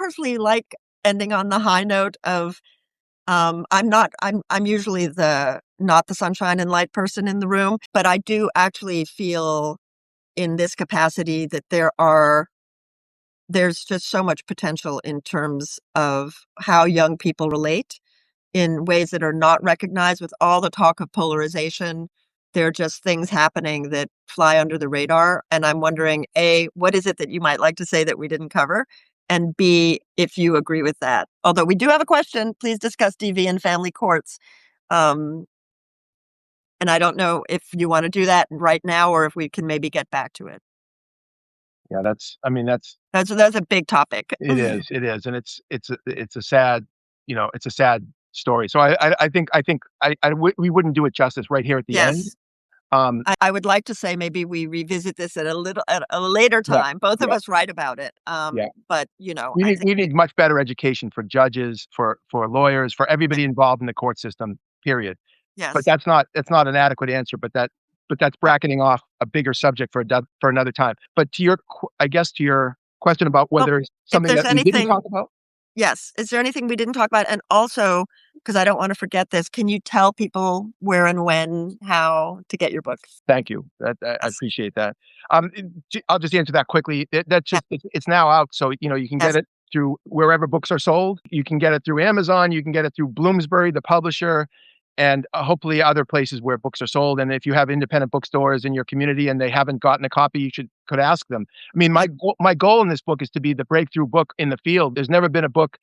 personally like ending on the high note of I'm usually the not the sunshine and light person in the room, but I do actually feel in this capacity that there's just so much potential in terms of how young people relate in ways that are not recognized with all the talk of polarization. There are just things happening that fly under the radar. And I'm wondering, A, what is it that you might like to say that we didn't cover? And B, if you agree with that. Although we do have a question, please discuss DV and family courts. Um, and I don't know if you want to do that right now or if we can maybe get back to it. Yeah, that's That's a big topic. it is, and it's a sad, it's a sad story. So I think we wouldn't do it justice right here at the end. Yes. Um, I would like to say maybe we revisit this at a later yeah, time. Both of yeah, us write about it. yeah. But I think We need much better education for judges, for lawyers, for everybody involved in the court system. Period. But yes, that's not an adequate answer. But that's bracketing off a bigger subject for another time. But I guess to your question about well, whether it's if something there's that we didn't anything, talk about. yes. Is there anything we didn't talk about? And also, because I don't want to forget this, can you tell people where and when, how to get your book? Thank you. I Yes, appreciate that. I'll just answer that quickly. That's yes, just it's now out, so you can get yes. it through wherever books are sold. You can get it through Amazon. You can get it through Bloomsbury, the publisher, and hopefully other places where books are sold. And if you have independent bookstores in your community and they haven't gotten a copy, you could ask them. I mean, my goal in this book is to be the breakthrough book in the field. There's never been a book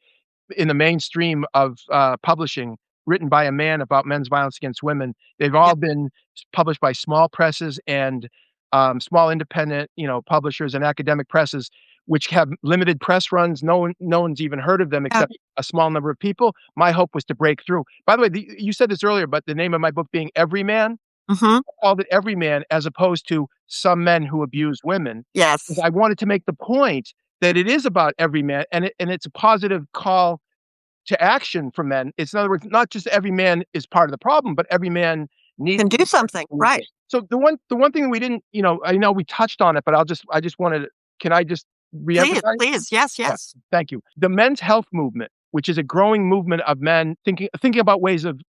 in the mainstream of publishing written by a man about men's violence against women. They've Yeah. all been published by small presses and small independent, publishers and academic presses, which have limited press runs. No one's even heard of them Yeah. except a small number of people. My hope was to break through. By the way, you said this earlier, but the name of my book being Everyman, Mm-hmm. I called it Everyman as opposed to Some Men Who Abuse Women. 'Cause Yes. I wanted to make the point that it is about every man, and it's a positive call to action for men. It's in other words, not just every man is part of the problem, but every man needs Can to do be part of something. the solution. Right. So the one thing we didn't, I know we touched on it, but I just wanted can I just Please, reemphasize? please. Yes, Yeah, yes. thank you. The men's health movement, which is a growing movement of men thinking about ways of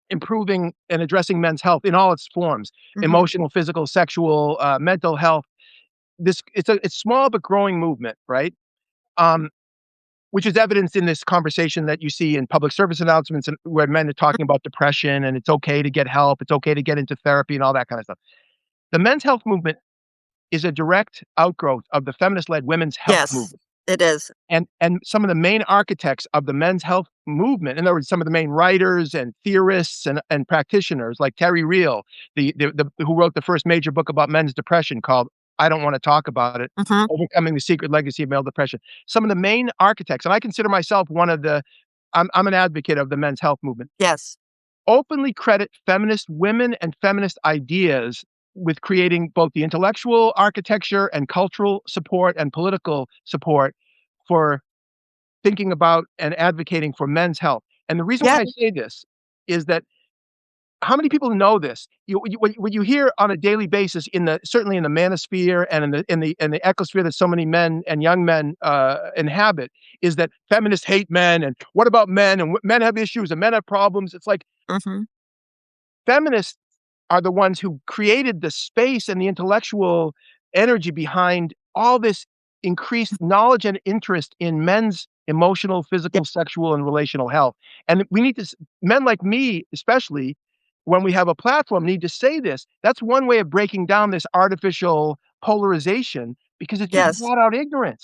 improving and addressing men's health in all its forms, Mm-hmm. emotional, physical, sexual, mental health. It's small but growing movement, right? Um, which is evidenced in this conversation that you see in public service announcements and where men are talking about depression and it's okay to get help, it's okay to get into therapy and all that kind of stuff. The men's health movement is a direct outgrowth of the feminist-led women's health Yes, movement. it is. And some of the main architects of the men's health movement, in other words, some of the main writers and theorists and practitioners like Terry Real, who wrote the first major book about men's depression called I Don't Want to Talk About It, Mm-hmm. Overcoming the Secret Legacy of Male Depression. Some of the main architects, and I consider myself one of I'm an advocate of the men's health movement, Yes. openly credit feminist women and feminist ideas with creating both the intellectual architecture and cultural support and political support for thinking about and advocating for men's health. And the reason why Yes. I say this is that how many people know this? What you hear on a daily basis certainly in the manosphere and in the ecosphere that so many men and young men inhabit is that feminists hate men and what about men and men have issues and men have problems. It's like Mm-hmm. feminists are the ones who created the space and the intellectual energy behind all this increased knowledge and interest in men's emotional, Yeah. physical, sexual, and relational health. And we need to, men like me, especially when we have a platform, need to say this. That's one way of breaking down this artificial polarization because it's just Yes. flat out ignorance.